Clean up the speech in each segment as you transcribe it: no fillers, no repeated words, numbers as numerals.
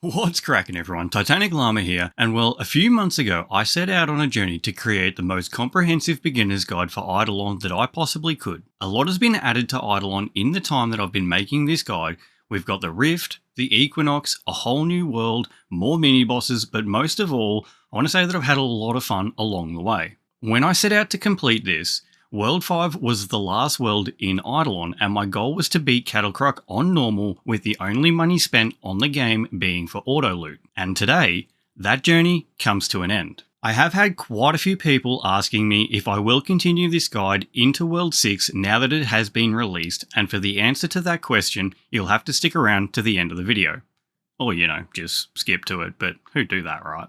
What's cracking everyone, Titanicllama here, and well, a few months ago I set out on a journey to create the most comprehensive beginner's guide for idleon that I possibly could. A lot has been added to idleon in the time that I've been making this guide. We've got the Rift, the Equinox, a whole new world, more mini-bosses, but most of all, I want to say that I've had a lot of fun along the way. When I set out to complete this, World 5 was the last world in Idleon, and my goal was to beat Kattlekruk on normal with the only money spent on the game being for auto loot. And today, that journey comes to an end. I have had quite a few people asking me if I will continue this guide into World 6 now that it has been released, and for the answer to that question, you'll have to stick around to the end of the video. Or, just skip to it, but who'd do that, right?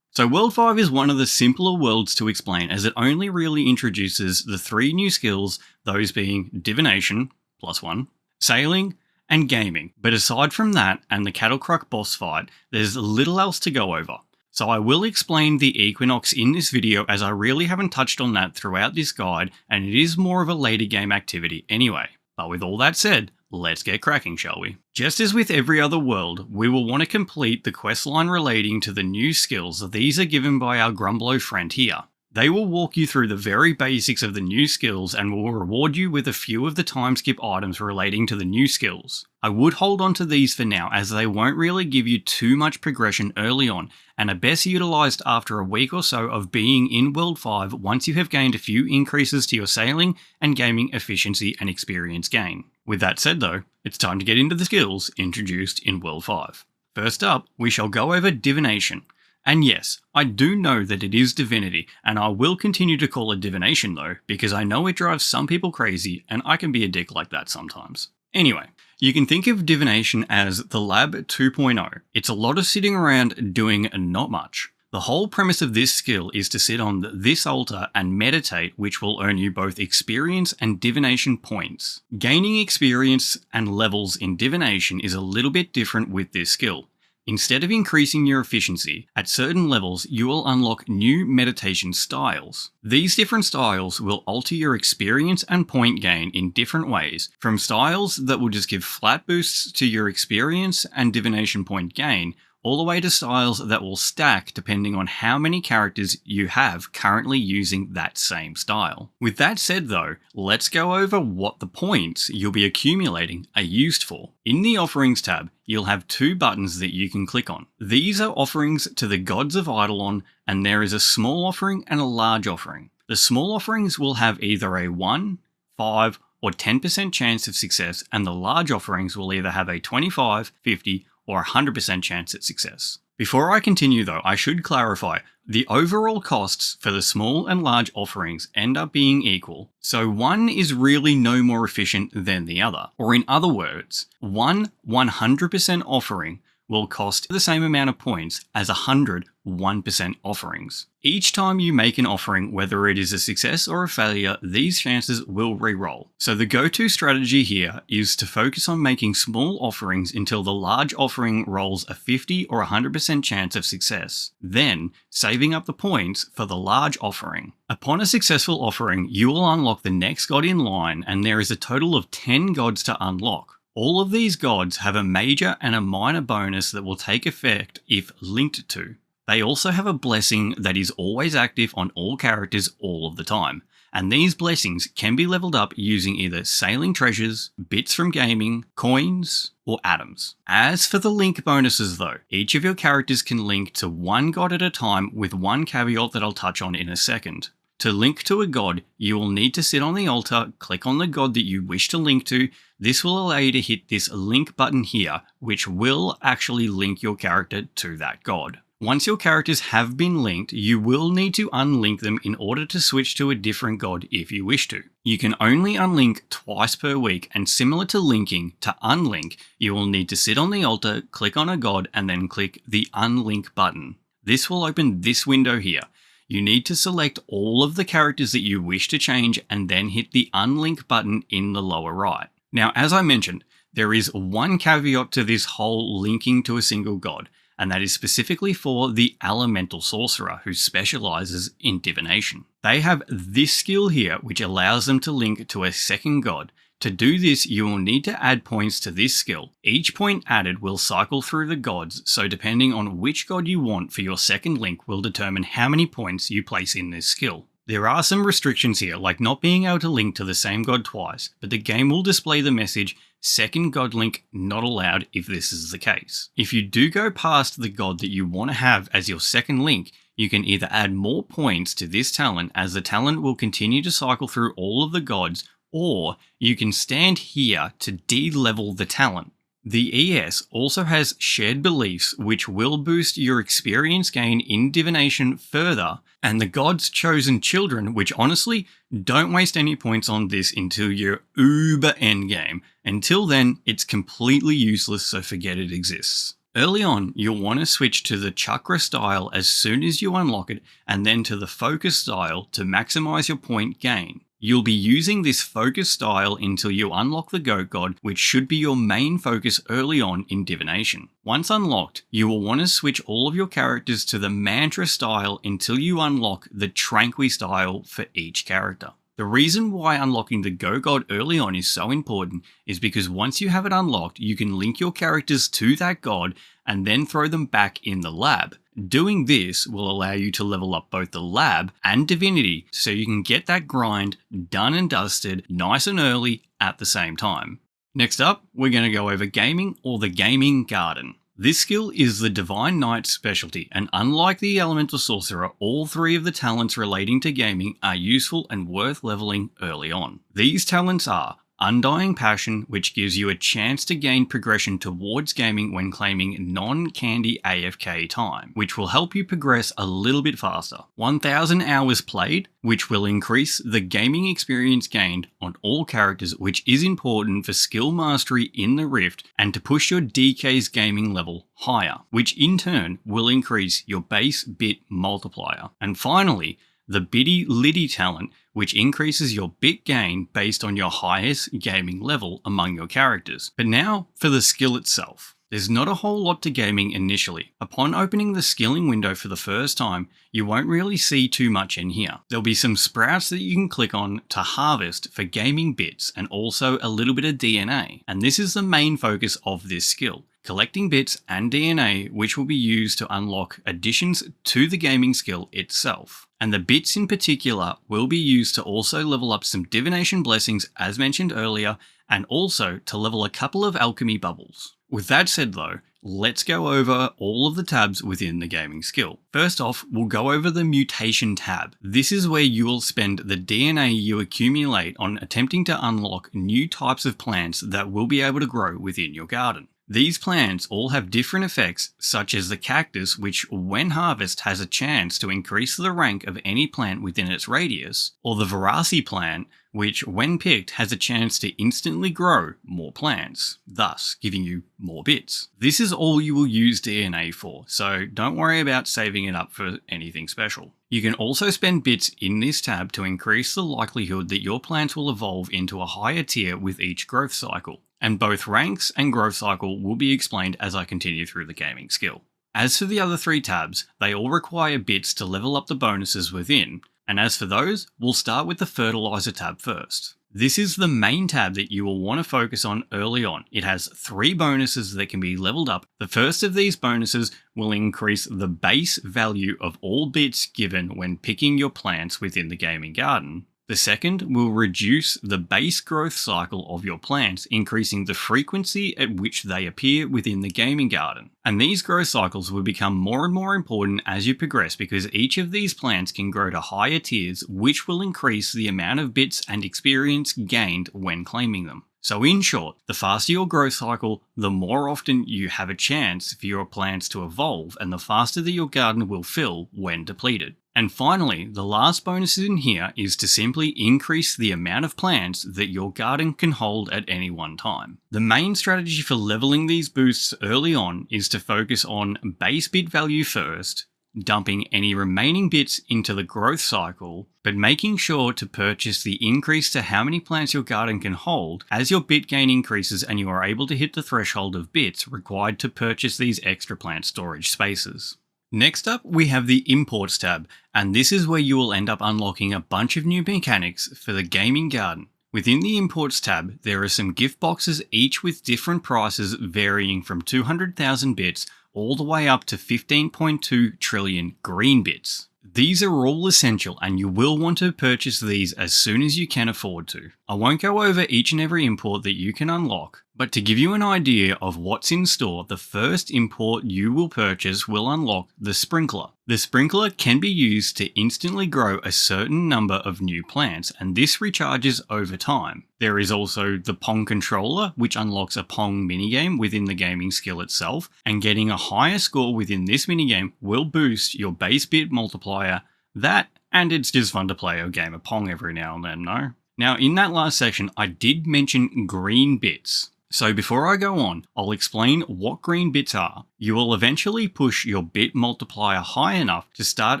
So World 5 is one of the simpler worlds to explain as it only really introduces the three new skills, those being Divination, +1, Sailing, and Gaming. But aside from that and the Kattlekruk boss fight, there's little else to go over. So I will explain the Equinox in this video as I really haven't touched on that throughout this guide, and it is more of a later game activity anyway. But with all that said, let's get cracking, shall we? Just as with every other world, we will want to complete the questline relating to the new skills. These are given by our Grumblo friend here. They will walk you through the very basics of the new skills and will reward you with a few of the time skip items relating to the new skills. I would hold on to these for now as they won't really give you too much progression early on and are best utilised after a week or so of being in World 5 once you have gained a few increases to your sailing and gaming efficiency and experience gain. With that said though, it's time to get into the skills introduced in World 5. First up, we shall go over Divination. And yes, I do know that it is Divinity, and I will continue to call it Divination though, because I know it drives some people crazy, and I can be a dick like that sometimes. Anyway, you can think of Divination as the Lab 2.0. It's a lot of sitting around doing not much. The whole premise of this skill is to sit on this altar and meditate, which will earn you both experience and divination points. Gaining experience and levels in divination is a little bit different with this skill. Instead of increasing your efficiency, at certain levels you will unlock new meditation styles. These different styles will alter your experience and point gain in different ways, from styles that will just give flat boosts to your experience and divination point gain, all the way to styles that will stack depending on how many characters you have currently using that same style. With that said though, let's go over what the points you'll be accumulating are used for. In the Offerings tab, you'll have two buttons that you can click on. These are offerings to the gods of Idleon, and there is a small offering and a large offering. The small offerings will have either a 1, 5, or 10% chance of success, and the large offerings will either have a 25, 50, or 100% chance at success. Before I continue though, I should clarify, the overall costs for the small and large offerings end up being equal, so one is really no more efficient than the other. Or in other words, one 100% offering will cost the same amount of points as 100 1% offerings. Each time you make an offering, whether it is a success or a failure, these chances will re-roll. So the go-to strategy here is to focus on making small offerings until the large offering rolls a 50 or 100% chance of success, then saving up the points for the large offering. Upon a successful offering, you will unlock the next god in line, and there is a total of 10 gods to unlock. All of these gods have a major and a minor bonus that will take effect if linked to. They also have a blessing that is always active on all characters all of the time, and these blessings can be leveled up using either sailing treasures, bits from gaming, coins, or atoms. As for the link bonuses though, each of your characters can link to one god at a time with one caveat that I'll touch on in a second. To link to a god, you will need to sit on the altar, click on the god that you wish to link to. This will allow you to hit this link button here, which will actually link your character to that god. Once your characters have been linked, you will need to unlink them in order to switch to a different god if you wish to. You can only unlink twice per week, and similar to linking, to unlink, you will need to sit on the altar, click on a god, and then click the unlink button. This will open this window here. You need to select all of the characters that you wish to change and then hit the unlink button in the lower right. Now, as I mentioned, there is one caveat to this whole linking to a single god, and that is specifically for the elemental sorcerer who specializes in divination. They have this skill here which allows them to link to a second god. To do this, you will need to add points to this skill. Each point added will cycle through the gods, so depending on which god you want for your second link will determine how many points you place in this skill. There are some restrictions here, like not being able to link to the same god twice, but the game will display the message, second god link not allowed if this is the case. If you do go past the god that you want to have as your second link, you can either add more points to this talent as the talent will continue to cycle through all of the gods, or you can stand here to de-level the talent. The ES also has shared beliefs which will boost your experience gain in Divination further, and the God's Chosen Children, which honestly, don't waste any points on this until you're uber endgame. Until then, it's completely useless, so forget it exists. Early on, you'll want to switch to the Chakra style as soon as you unlock it, and then to the Focus style to maximize your point gain. You'll be using this focus style until you unlock the Goat God, which should be your main focus early on in Divination. Once unlocked, you will want to switch all of your characters to the Mantra style until you unlock the Tranqui style for each character. The reason why unlocking the Goat God early on is so important is because once you have it unlocked, you can link your characters to that god and then throw them back in the lab. Doing this will allow you to level up both the lab and divinity so you can get that grind done and dusted nice and early at the same time. Next up, we're going to go over gaming or the gaming garden. This skill is the Divine Knight's specialty, and unlike the Elemental Sorcerer, all three of the talents relating to gaming are useful and worth leveling early on. These talents are Undying Passion, which gives you a chance to gain progression towards gaming when claiming non-candy AFK time, which will help you progress a little bit faster. 1000 hours played, which will increase the gaming experience gained on all characters, which is important for skill mastery in the Rift and to push your DK's gaming level higher, which in turn will increase your base bit multiplier. And finally, the Biddy Liddy talent, which increases your bit gain based on your highest gaming level among your characters. But now for the skill itself. There's not a whole lot to gaming initially. Upon opening the skilling window for the first time, you won't really see too much in here. There'll be some sprouts that you can click on to harvest for gaming bits and also a little bit of DNA. And this is the main focus of this skill. Collecting bits and DNA, which will be used to unlock additions to the gaming skill itself. And the bits in particular will be used to also level up some divination blessings as mentioned earlier, and also to level a couple of alchemy bubbles. With that said though, let's go over all of the tabs within the gaming skill. First off, we'll go over the mutation tab. This is where you will spend the DNA you accumulate on attempting to unlock new types of plants that will be able to grow within your garden. These plants all have different effects, such as the cactus, which when harvested has a chance to increase the rank of any plant within its radius, or the Varasi plant, which when picked has a chance to instantly grow more plants, thus giving you more bits. This is all you will use DNA for, so don't worry about saving it up for anything special. You can also spend bits in this tab to increase the likelihood that your plants will evolve into a higher tier with each growth cycle. And both ranks and growth cycle will be explained as I continue through the gaming skill. As for the other three tabs, they all require bits to level up the bonuses within, and as for those, we'll start with the Fertilizer tab first. This is the main tab that you will want to focus on early on. It has 3 bonuses that can be leveled up. The first of these bonuses will increase the base value of all bits given when picking your plants within the gaming garden. The second will reduce the base growth cycle of your plants, increasing the frequency at which they appear within the gaming garden. And these growth cycles will become more and more important as you progress because each of these plants can grow to higher tiers, which will increase the amount of bits and experience gained when claiming them. So in short, the faster your growth cycle, the more often you have a chance for your plants to evolve and the faster that your garden will fill when depleted. And finally, the last bonus in here is to simply increase the amount of plants that your garden can hold at any one time. The main strategy for leveling these boosts early on is to focus on base bit value first, dumping any remaining bits into the growth cycle, but making sure to purchase the increase to how many plants your garden can hold as your bit gain increases and you are able to hit the threshold of bits required to purchase these extra plant storage spaces. Next up, we have the Imports tab, and this is where you will end up unlocking a bunch of new mechanics for the gaming garden, Within the Imports tab, there are some gift boxes, each with different prices varying from 200,000 bits all the way up to 15.2 trillion green bits. These are all essential and you will want to purchase these as soon as you can afford to. I won't go over each and every import that you can unlock, but to give you an idea of what's in store, the first import you will purchase will unlock the Sprinkler. The Sprinkler can be used to instantly grow a certain number of new plants, and this recharges over time. There is also the Pong Controller, which unlocks a Pong minigame within the gaming skill itself, and getting a higher score within this minigame will boost your base bit multiplier. That, and it's just fun to play a game of Pong every now and then, no? Now, in that last section, I did mention green bits. So before I go on, I'll explain what green bits are. You will eventually push your bit multiplier high enough to start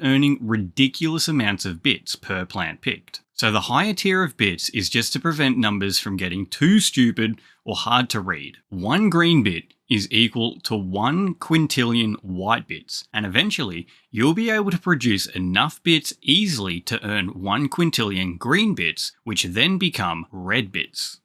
earning ridiculous amounts of bits per plant picked. So the higher tier of bits is just to prevent numbers from getting too stupid or hard to read. 1 green bit is equal to 1 quintillion white bits, and eventually you'll be able to produce enough bits easily to earn 1 quintillion green bits, which then become red bits.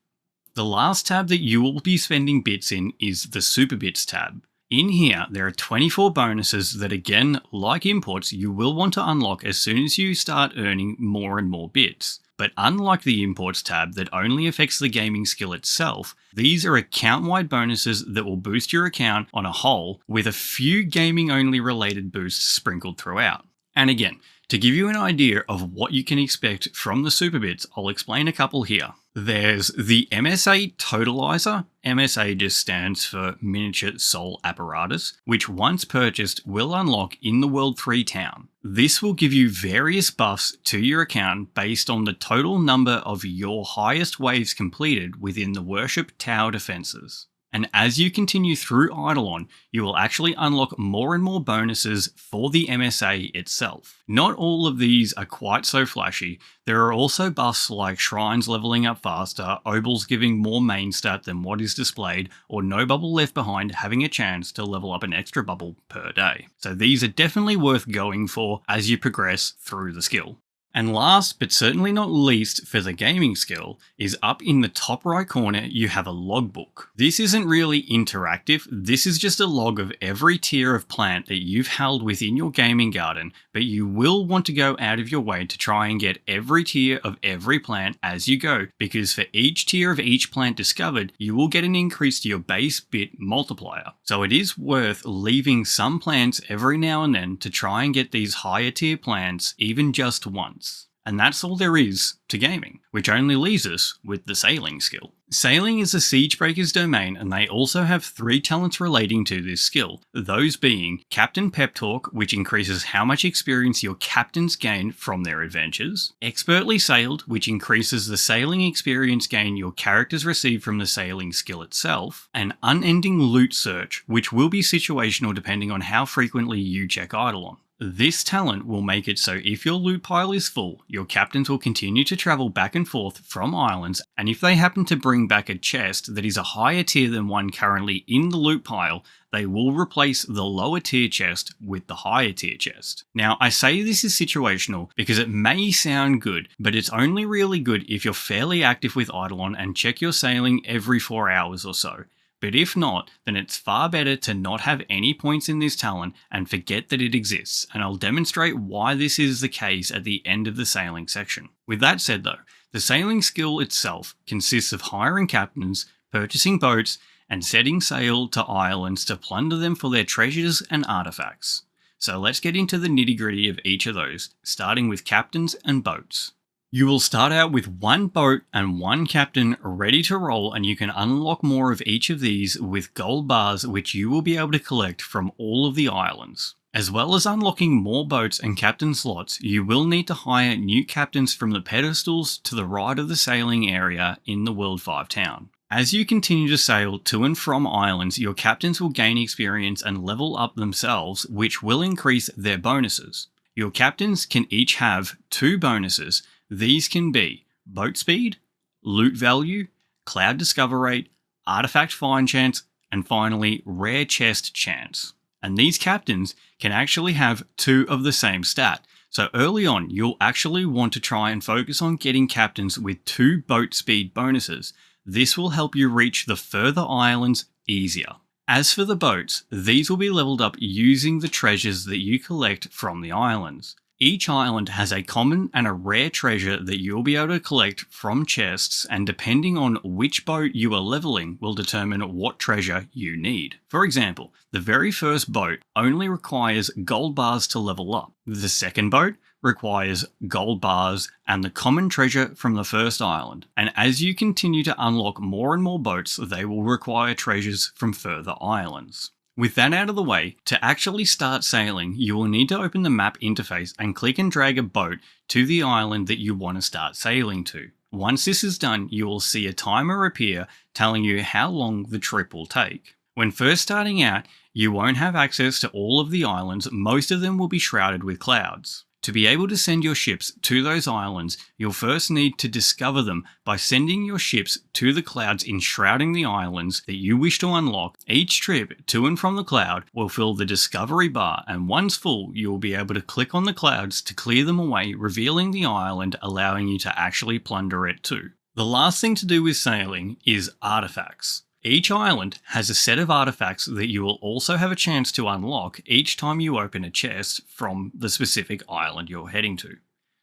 The last tab that you will be spending bits in is the Super Bits tab. In here, there are 24 bonuses that, again, like imports, you will want to unlock as soon as you start earning more and more bits. But unlike the Imports tab that only affects the gaming skill itself, these are account-wide bonuses that will boost your account on a whole, with a few gaming-only related boosts sprinkled throughout. And again, to give you an idea of what you can expect from the Super Bits, I'll explain a couple here. There's the MSA Totalizer. MSA just stands for Miniature Soul Apparatus, which once purchased will unlock in the World 3 town. This will give you various buffs to your account based on the total number of your highest waves completed within the Worship Tower defenses. And as you continue through Eidolon, you will actually unlock more and more bonuses for the MSA itself. Not all of these are quite so flashy. There are also buffs like Shrines leveling up faster, Obels giving more main stat than what is displayed, or No Bubble Left Behind having a chance to level up an extra bubble per day. So these are definitely worth going for as you progress through the skill. And last, but certainly not least for the gaming skill, is up in the top right corner you have a logbook. This isn't really interactive, this is just a log of every tier of plant that you've held within your gaming garden, but you will want to go out of your way to try and get every tier of every plant as you go, because for each tier of each plant discovered, you will get an increase to your base bit multiplier. So it is worth leaving some plants every now and then to try and get these higher tier plants even just once. And that's all there is to gaming, which only leaves us with the sailing skill. Sailing is a Siegebreaker's domain, and they also have 3 talents relating to this skill, those being Captain Pep Talk, which increases how much experience your captains gain from their adventures, Expertly Sailed, which increases the sailing experience gain your characters receive from the sailing skill itself, and Unending Loot Search, which will be situational depending on how frequently you check Eidolon. This talent will make it so if your loot pile is full, your captains will continue to travel back and forth from islands, and if they happen to bring back a chest that is a higher tier than one currently in the loot pile, they will replace the lower tier chest with the higher tier chest. Now, I say this is situational because it may sound good, but it's only really good if you're fairly active with Eidolon and check your sailing every 4 hours or so. But if not, then it's far better to not have any points in this talent and forget that it exists, and I'll demonstrate why this is the case at the end of the sailing section. With that said though, the sailing skill itself consists of hiring captains, purchasing boats, and setting sail to islands to plunder them for their treasures and artifacts. So let's get into the nitty-gritty of each of those, starting with captains and boats. You will start out with 1 boat and 1 captain ready to roll, and you can unlock more of each of these with gold bars which you will be able to collect from all of the islands. As well as unlocking more boats and captain slots, you will need to hire new captains from the pedestals to the right of the sailing area in the World 5 town. As you continue to sail to and from islands, your captains will gain experience and level up themselves, which will increase their bonuses. Your captains can each have 2 bonuses. These can be boat speed, loot value, cloud discover rate, artifact find chance, and finally rare chest chance. And these captains can actually have 2 of the same stat. So early on, you'll actually want to try and focus on getting captains with 2 boat speed bonuses. This will help you reach the further islands easier. As for the boats, these will be leveled up using the treasures that you collect from the islands. Each island has a common and a rare treasure that you'll be able to collect from chests, and depending on which boat you are leveling will determine what treasure you need. For example, the very first boat only requires gold bars to level up. The second boat requires gold bars and the common treasure from the first island. And as you continue to unlock more and more boats, they will require treasures from further islands. With that out of the way, to actually start sailing, you will need to open the map interface and click and drag a boat to the island that you want to start sailing to. Once this is done, you will see a timer appear telling you how long the trip will take. When first starting out, you won't have access to all of the islands, most of them will be shrouded with clouds. To be able to send your ships to those islands, you'll first need to discover them by sending your ships to the clouds enshrouding the islands that you wish to unlock. Each trip to and from the cloud will fill the discovery bar, and once full, you will be able to click on the clouds to clear them away, revealing the island, allowing you to actually plunder it too. The last thing to do with sailing is artifacts. Each island has a set of artifacts that you will also have a chance to unlock each time you open a chest from the specific island you're heading to.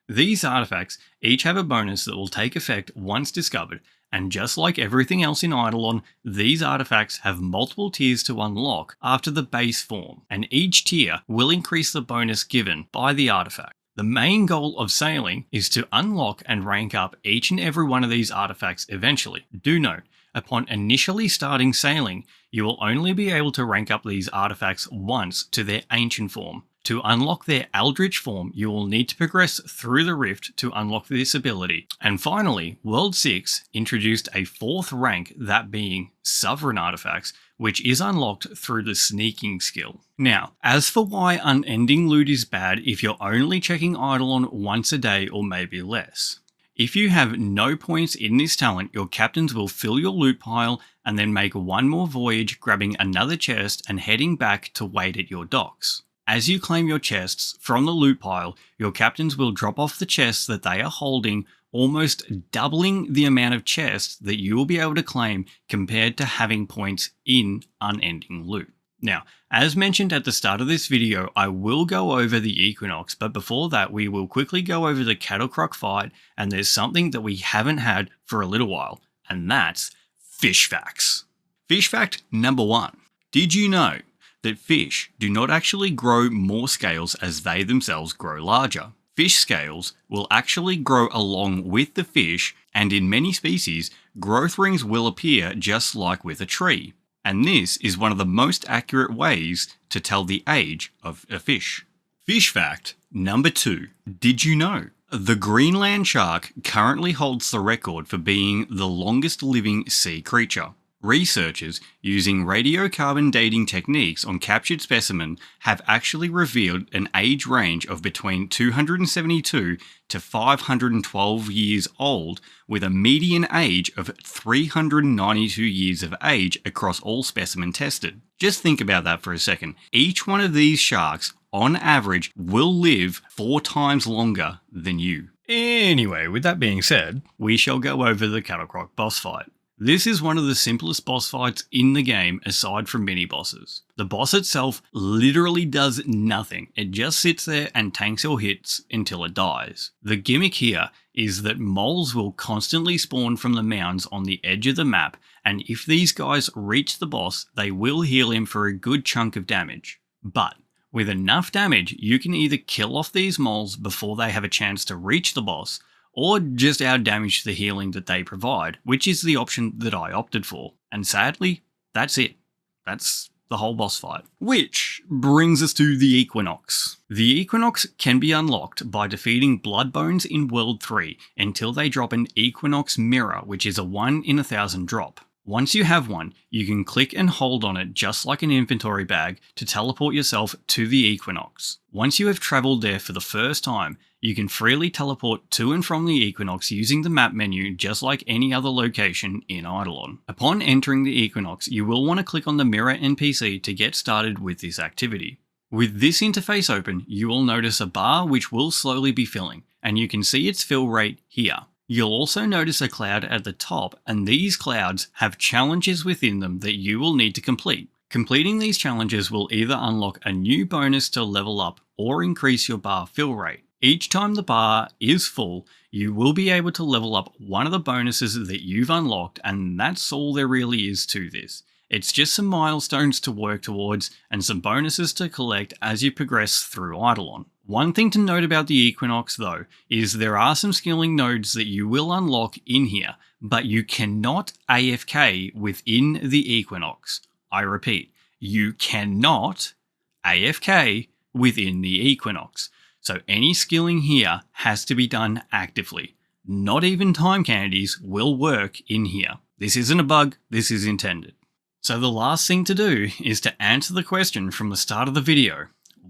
These artifacts each have a bonus that will take effect once discovered, and just like everything else in Eidolon, these artifacts have multiple tiers to unlock after the base form, and each tier will increase the bonus given by the artifact. The main goal of sailing is to unlock and rank up each and every one of these artifacts eventually. Do note, upon initially starting sailing, you will only be able to rank up these artifacts once to their ancient form. To unlock their eldritch form, you will need to progress through the rift to unlock this ability. And finally, World 6 introduced a 4th rank, that being Sovereign Artifacts, which is unlocked through the sneaking skill. Now, as for why unending loot is bad if you're only checking Eidolon once a day or maybe less. If you have no points in this talent, your captains will fill your loot pile and then make one more voyage, grabbing another chest and heading back to wait at your docks. As you claim your chests from the loot pile, your captains will drop off the chests that they are holding, almost doubling the amount of chests that you will be able to claim compared to having points in unending loot. Now, as mentioned at the start of this video, I will go over the Equinox, but before that we will quickly go over the Kattlekruk fight, and there's something that we haven't had for a little while, and that's fish facts. Fish fact number 1. Did you know that fish do not actually grow more scales as they themselves grow larger? Fish scales will actually grow along with the fish, and in many species, growth rings will appear just like with a tree. And this is one of the most accurate ways to tell the age of a fish. Fish fact number 2. Did you know the Greenland shark currently holds the record for being the longest living sea creature? Researchers using radiocarbon dating techniques on captured specimens have actually revealed an age range of between 272 to 512 years old, with a median age of 392 years of age across all specimens tested. Just think about that for a second. Each one of these sharks, on average, will live 4 times longer than you. Anyway, with that being said, we shall go over the Kattlekruk boss fight. This is one of the simplest boss fights in the game aside from mini-bosses. The boss itself literally does nothing, it just sits there and tanks your hits until it dies. The gimmick here is that moles will constantly spawn from the mounds on the edge of the map, and if these guys reach the boss, they will heal him for a good chunk of damage. But with enough damage, you can either kill off these moles before they have a chance to reach the boss, or just outdamage the healing that they provide, which is the option that I opted for. And sadly, that's it. That's the whole boss fight. Which brings us to the Equinox. The Equinox can be unlocked by defeating Bloodbones in World 3 until they drop an Equinox Mirror, which is a 1 in 1,000 drop. Once you have one, you can click and hold on it just like an inventory bag to teleport yourself to the Equinox. Once you have travelled there for the first time, you can freely teleport to and from the Equinox using the map menu just like any other location in Eidolon. Upon entering the Equinox, you will want to click on the mirror NPC to get started with this activity. With this interface open, you will notice a bar which will slowly be filling, and you can see its fill rate here. You'll also notice a cloud at the top, and these clouds have challenges within them that you will need to complete. Completing these challenges will either unlock a new bonus to level up or increase your bar fill rate. Each time the bar is full, you will be able to level up one of the bonuses that you've unlocked, and that's all there really is to this. It's just some milestones to work towards and some bonuses to collect as you progress through Eidolon. One thing to note about the Equinox though, is there are some skilling nodes that you will unlock in here, but you cannot AFK within the Equinox. I repeat, you cannot AFK within the Equinox. So any skilling here has to be done actively. Not even time candies will work in here. This isn't a bug, this is intended. So the last thing to do is to answer the question from the start of the video.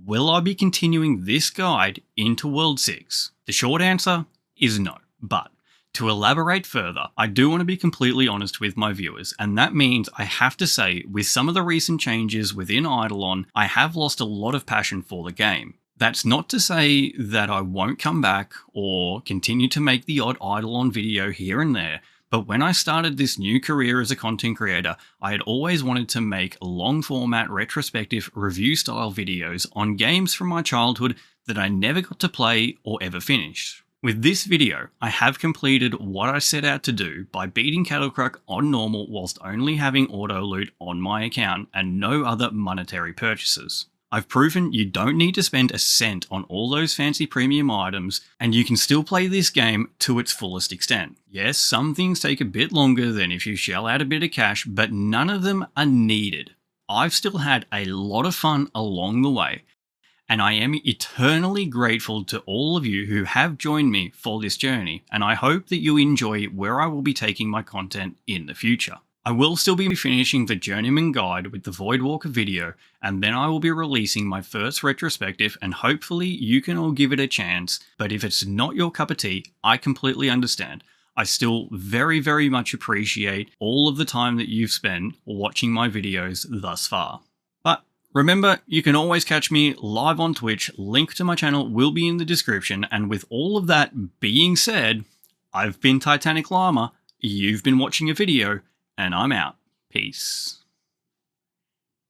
Will I be continuing this guide into World 6? The short answer is no, but to elaborate further, I do want to be completely honest with my viewers, and that means I have to say with some of the recent changes within Eidolon, I have lost a lot of passion for the game. That's not to say that I won't come back or continue to make the odd Eidolon video here and there, but when I started this new career as a content creator, I had always wanted to make long format retrospective review style videos on games from my childhood that I never got to play or ever finished. With this video, I have completed what I set out to do by beating Kattlekruk on normal whilst only having auto loot on my account and no other monetary purchases. I've proven you don't need to spend a cent on all those fancy premium items, and you can still play this game to its fullest extent. Yes, some things take a bit longer than if you shell out a bit of cash, but none of them are needed. I've still had a lot of fun along the way, and I am eternally grateful to all of you who have joined me for this journey, and I hope that you enjoy where I will be taking my content in the future. I will still be finishing the Journeyman Guide with the Voidwalker video, and then I will be releasing my first retrospective, and hopefully you can all give it a chance, but if it's not your cup of tea, I completely understand. I still very much appreciate all of the time that you've spent watching my videos thus far. But remember, you can always catch me live on Twitch, link to my channel will be in the description, and with all of that being said, I've been Titanicllama, you've been watching a video, and I'm out. Peace.